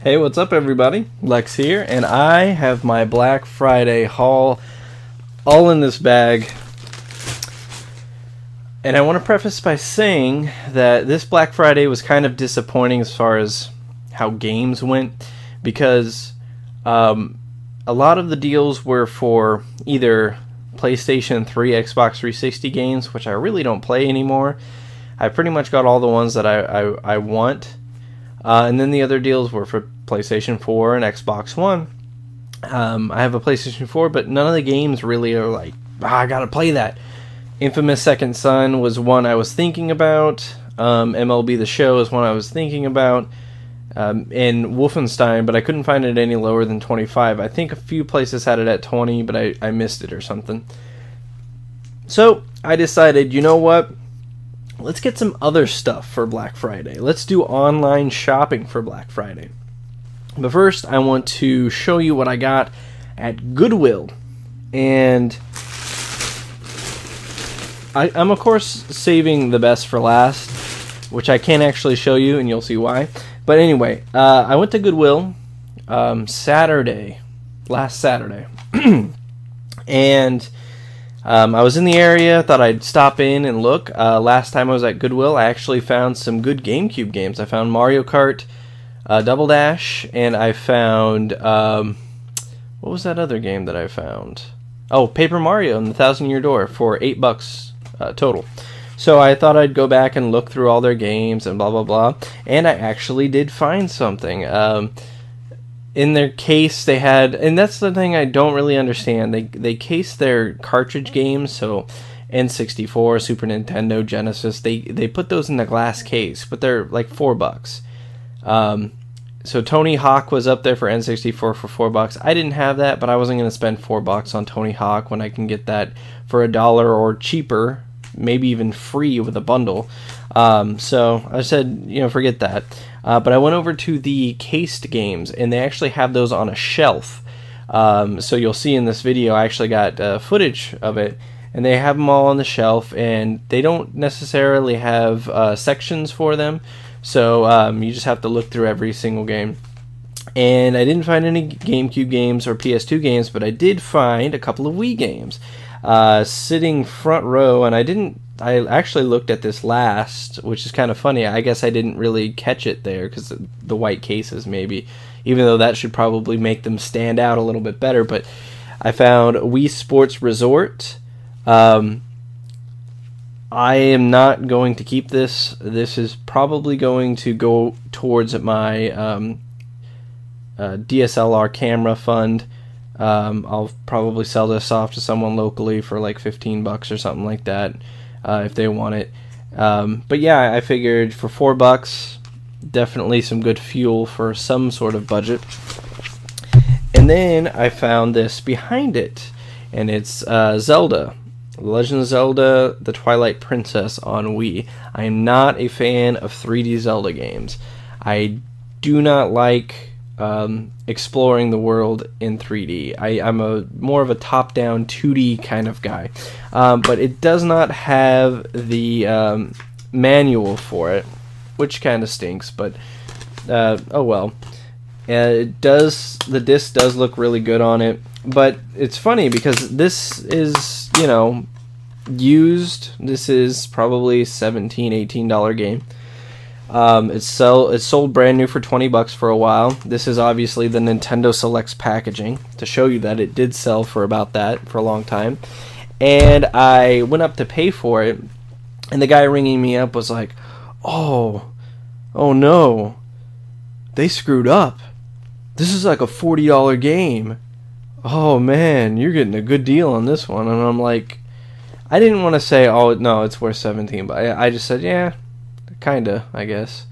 Hey, what's up everybody? Lex here, and I have my Black Friday haul all in this bag. And I want to preface by saying that this Black Friday was kind of disappointing as far as how games went, because a lot of the deals were for either PlayStation 3, Xbox 360 games, which I really don't play anymore. I pretty much got all the ones that I want. And then the other deals were for PlayStation 4 and Xbox One. I have a PlayStation 4, but none of the games really are like, I gotta play that. Infamous Second Son was one I was thinking about. MLB The Show is one I was thinking about. And Wolfenstein, but I couldn't find it any lower than 25. I think a few places had it at 20, but I missed it or something. So I decided, you know what? Let's get some other stuff for Black Friday. Let's do online shopping for Black Friday. But first, I want to show you what I got at Goodwill. And I'm of course saving the best for last, which I can't actually show you, and you'll see why. But anyway, I went to Goodwill last Saturday. And I was in the area, thought I'd stop in and look. Last time I was at Goodwill, I actually found some good GameCube games. I found Mario Kart Double Dash, and I found, what was that other game that I found? Oh, Paper Mario and the Thousand Year Door for $8 total. So I thought I'd go back and look through all their games and blah, blah, blah. And I actually did find something. In their case, they had, and that's the thing I don't really understand, they case their cartridge games, so N64, Super Nintendo, Genesis, they put those in the glass case, but they're like $4. So Tony Hawk was up there for N64 for $4. I didn't have that, but I wasn't going to spend $4 on Tony Hawk when I can get that for $1 or cheaper, maybe even free with a bundle. So I said, forget that. But I went over to the cased games, and they actually have those on a shelf. So you'll see in this video, I actually got footage of it, and they have them all on the shelf, and they don't necessarily have sections for them. So you just have to look through every single game. And I didn't find any GameCube games or PS2 games, but I did find a couple of Wii games. Sitting front row, and I actually looked at this last, which is kind of funny. I guess I didn't really catch it there because the white cases, maybe, even though that should probably make them stand out a little bit better. But I found Wii Sports Resort. I am not going to keep this. This is probably going to go towards my DSLR camera fund. I'll probably sell this off to someone locally for like $15 or something like that, if they want it. But yeah, I figured for $4, definitely some good fuel for some sort of budget. And then I found this behind it, and it's Zelda. Legend of Zelda, The Twilight Princess on Wii. I am not a fan of 3D Zelda games. I do not like exploring the world in 3D. I'm more of a top-down 2D kind of guy. But it does not have the manual for it, which kind of stinks, but oh well. The disc does look really good on it, but it's funny because this is, used. This is probably $17, $18 game. It's sold brand new for $20 for a while. This is obviously the Nintendo Selects packaging to show you that it did sell for about that for a long time. And I went up to pay for it, and the guy ringing me up was like, oh no, they screwed up. This is like a $40 game. Oh man, you're getting a good deal on this one. And I'm like, I didn't want to say, oh no, it's worth 17, but I just said, yeah, kinda, I guess.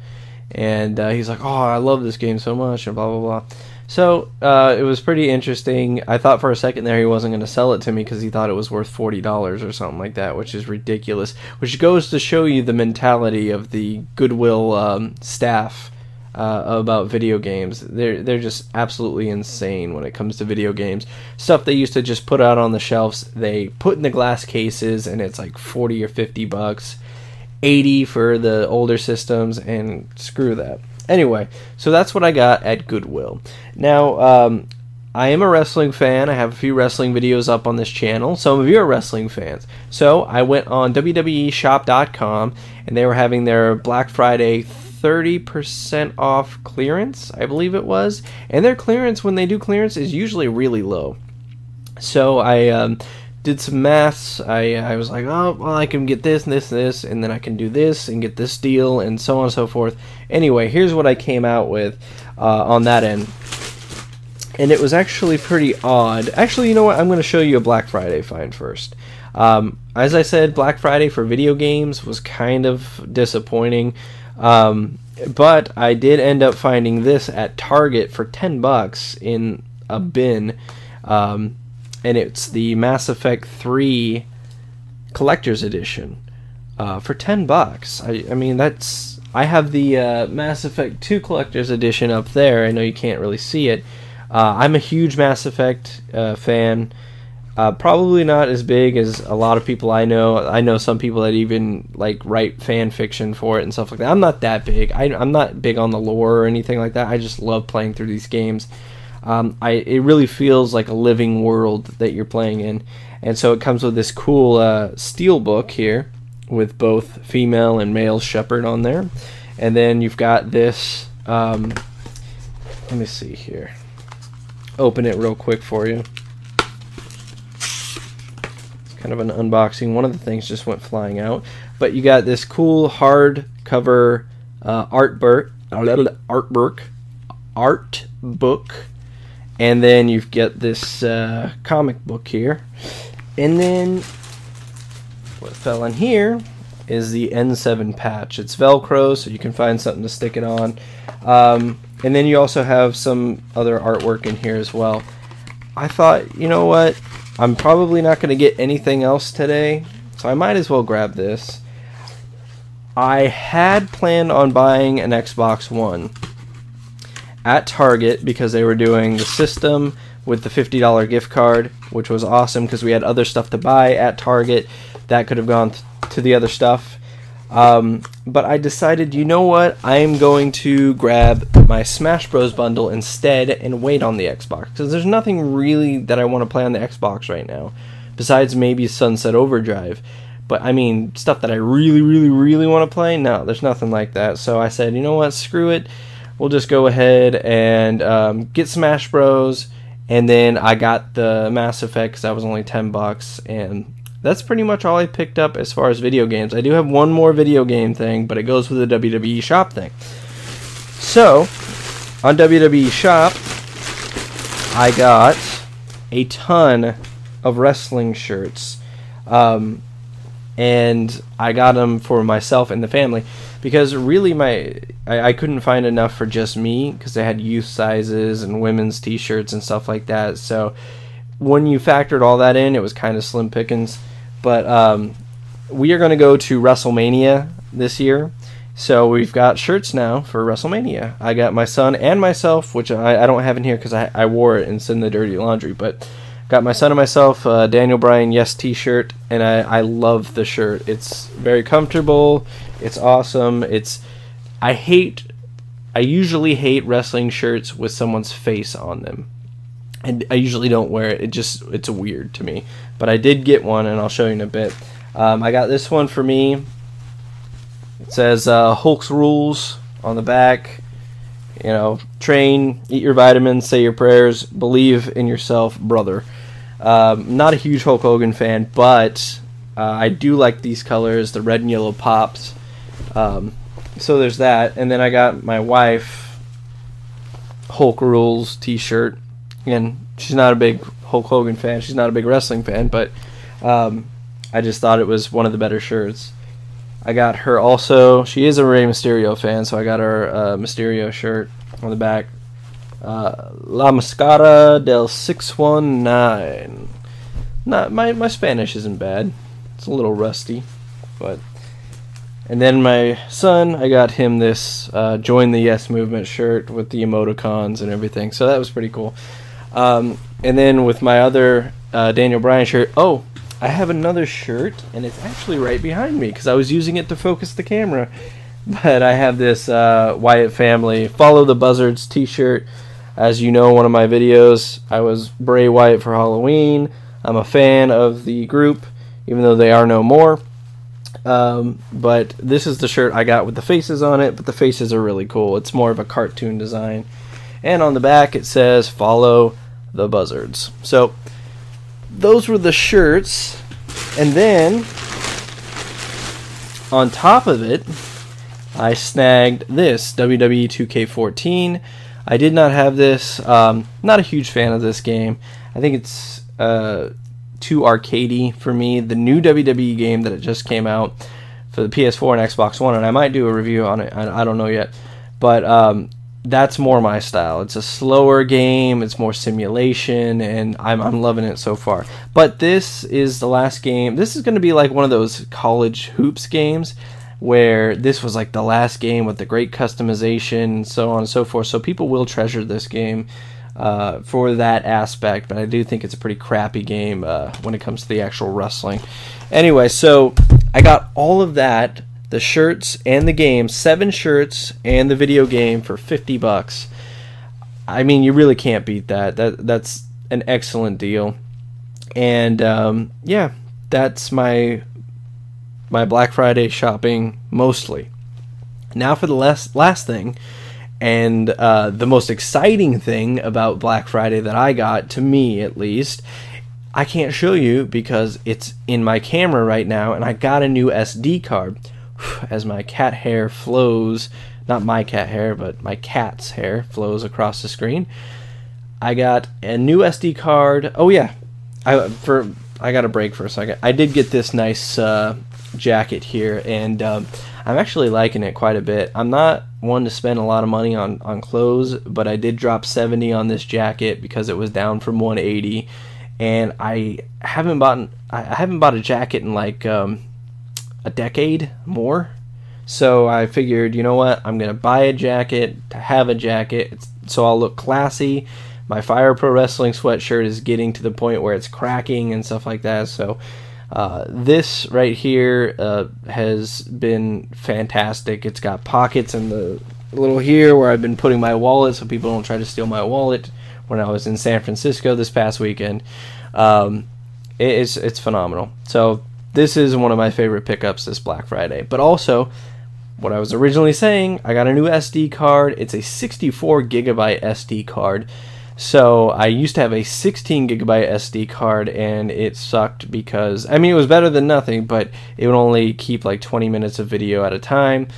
And he's like, oh, I love this game so much, and blah blah blah. So it was pretty interesting. I thought for a second there he wasn't going to sell it to me because he thought it was worth $40 or something like that, which is ridiculous. Which goes to show you the mentality of the Goodwill staff about video games. They're just absolutely insane when it comes to video games. Stuff they used to just put out on the shelves, they put in the glass cases, and it's like $40 or $50, $80 for the older systems, and screw that. Anyway, so that's what I got at Goodwill. Now, I am a wrestling fan. I have a few wrestling videos up on this channel. Some of you are wrestling fans. So I went on WWEshop.com, and they were having their Black Friday 30% off clearance, I believe it was. And their clearance, when they do clearance, is usually really low. So I did some maths. I was like, oh, well, I can get this and this and this, and then I can do this and get this deal, and so on and so forth. Anyway, here's what I came out with on that end. And it was actually pretty odd. Actually, you know what? I'm going to show you a Black Friday find first. As I said, Black Friday for video games was kind of disappointing. But I did end up finding this at Target for $10 in a bin. And it's the Mass Effect 3 Collector's Edition for $10. I mean, that's... I have the Mass Effect 2 Collector's Edition up there. I know you can't really see it. I'm a huge Mass Effect fan. Probably not as big as a lot of people I know. I know some people that even like write fan fiction for it and stuff like that. I'm not that big. I'm not big on the lore or anything like that. I just love playing through these games. It really feels like a living world that you're playing in. And so it comes with this cool steel book here with both female and male Shepherd on there. And then you've got this, let me see here. Open it real quick for you. It's kind of an unboxing. One of the things just went flying out. But you got this cool hardcover art book. And then you've got this comic book here. And then what fell in here is the N7 patch. It's Velcro, so you can find something to stick it on. And then you also have some other artwork in here as well. I thought, you know what? I'm probably not going to get anything else today, so I might as well grab this. I had planned on buying an Xbox One at Target because they were doing the system with the $50 gift card, which was awesome because we had other stuff to buy at Target that could have gone to the other stuff. But I decided, you know what, I'm going to grab my Smash Bros. Bundle instead and wait on the Xbox, because there's nothing really that I want to play on the Xbox right now, besides maybe Sunset Overdrive. But I mean, stuff that I really want to play, no, there's nothing like that. So I said, you know what, screw it, we'll just go ahead and get Smash Bros. And then I got the Mass Effect because that was only $10, and that's pretty much all I picked up as far as video games. I do have one more video game thing, but it goes with the WWE Shop thing. So, on WWE Shop, I got a ton of wrestling shirts. And I got them for myself and the family, because really I couldn't find enough for just me, because they had youth sizes and women's t-shirts and stuff like that. So when you factored all that in, it was kind of slim pickings. But we are going to go to WrestleMania this year, so we've got shirts now for WrestleMania. I got my son and myself, which I don't have in here because I wore it and it's in the dirty laundry, but got my son and myself Daniel Bryan Yes t-shirt, and I love the shirt. It's very comfortable. It's awesome. I usually hate wrestling shirts with someone's face on them, and I usually don't wear it. It's weird to me. But I did get one, and I'll show you in a bit. I got this one for me. It says Hulk's rules on the back. You know, train, eat your vitamins, say your prayers, believe in yourself, brother. Not a huge Hulk Hogan fan, but I do like these colors, the red and yellow pops. So there's that. And then I got my wife Hulk Rules t-shirt. Again, she's not a big Hulk Hogan fan. She's not a big wrestling fan, but I just thought it was one of the better shirts. I got her also, she is a Rey Mysterio fan, so I got her Mysterio shirt on the back. La Mascara del 619. My Spanish isn't bad. It's a little rusty, but... And then my son, I got him this Join the Yes Movement shirt with the emoticons and everything, so that was pretty cool. And then with my other Daniel Bryan shirt, oh, I have another shirt, and it's actually right behind me because I was using it to focus the camera. but I have this Wyatt Family Follow the Buzzards t-shirt. As you know, one of my videos, I was Bray Wyatt for Halloween. I'm a fan of the group, even though they are no more. But this is the shirt I got with the faces on it, but the faces are really cool. It's more of a cartoon design. And on the back it says, Follow the Buzzards. So, those were the shirts. And then, on top of it, I snagged this, WWE 2K14. I did not have this. Not a huge fan of this game. I think it's too arcadey for me. The new WWE game that it just came out for the PS4 and Xbox One, and I might do a review on it. I don't know yet. But that's more my style. It's a slower game. It's more simulation, and I'm loving it so far. But this is the last game. This is going to be like one of those college hoops games where this was like the last game with the great customization and so on and so forth. So people will treasure this game for that aspect, but I do think it's a pretty crappy game when it comes to the actual wrestling. Anyway, so I got all of that, the shirts and the game, 7 shirts and the video game for $50. I mean, you really can't beat that. That's an excellent deal. And yeah, that's my Black Friday shopping mostly. Now for the last thing, and the most exciting thing about Black Friday that I got, to me at least, I can't show you because it's in my camera right now, and I got a new SD card. As my cat hair flows, not my cat hair, but my cat's hair flows across the screen, I got a new SD card. Oh yeah, I got a break for a second. I did get this nice jacket here, and I'm actually liking it quite a bit. I'm not one to spend a lot of money on clothes, but I did drop $70 on this jacket because it was down from $180, and I haven't bought a jacket in like a decade more. So I figured, you know what, I'm gonna buy a jacket to have a jacket, so I'll look classy. My Fire Pro Wrestling sweatshirt is getting to the point where it's cracking and stuff like that. So this right here has been fantastic. It's got pockets in the little here where I've been putting my wallet so people don't try to steal my wallet when I was in San Francisco this past weekend. It's phenomenal. So this is one of my favorite pickups this Black Friday. But also, what I was originally saying, I got a new SD card. It's a 64 gigabyte SD card. So I used to have a 16 gigabyte SD card, and it sucked because, I mean, it was better than nothing, but it would only keep like 20 minutes of video at a time.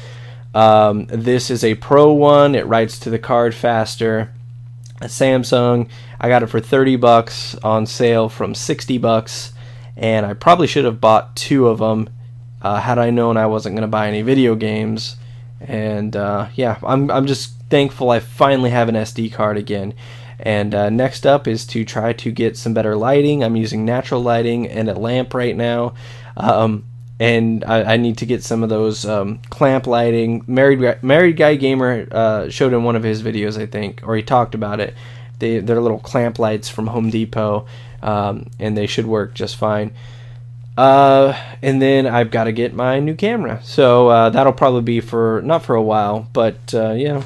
This is a Pro one. It writes to the card faster. A Samsung. I got it for $30 on sale from $60, and I probably should have bought 2 of them had I known I wasn't going to buy any video games. And yeah, I'm just thankful I finally have an SD card again. And next up is to try to get some better lighting. I'm using natural lighting and a lamp right now. And I need to get some of those clamp lighting. Married Guy Gamer showed in one of his videos, I think, or he talked about it. They're little clamp lights from Home Depot, and they should work just fine. And then I've got to get my new camera. So that'll probably be not for a while, but yeah,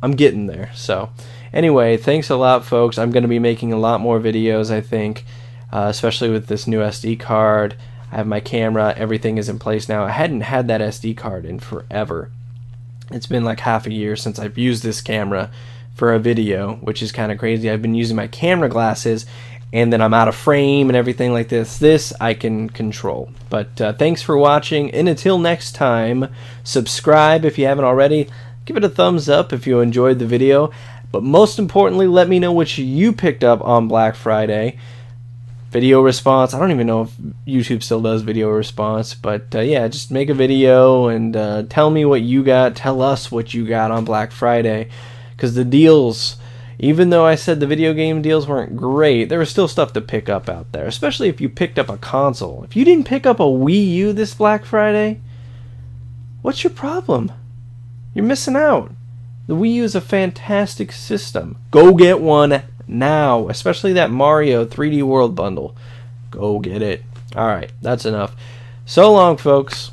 I'm getting there. So anyway, thanks a lot, folks. I'm going to be making a lot more videos, I think, especially with this new SD card. I have my camera. Everything is in place now. I hadn't had that SD card in forever. It's been like half a year since I've used this camera for a video, which is kind of crazy. I've been using my camera glasses, and then I'm out of frame and everything like this. This I can control. But thanks for watching, and until next time, subscribe if you haven't already. Give it a thumbs up if you enjoyed the video. But most importantly, let me know what you picked up on Black Friday. Video response. I don't even know if YouTube still does video response, but yeah, just make a video and tell me what you got. Tell us what you got on Black Friday, because the deals, even though I said the video game deals weren't great, there was still stuff to pick up out there, especially if you picked up a console. If you didn't pick up a Wii U this Black Friday, what's your problem? You're missing out. The Wii U is a fantastic system. Go get one now, especially that Mario 3D World bundle. Go get it. Alright, that's enough. So long, folks.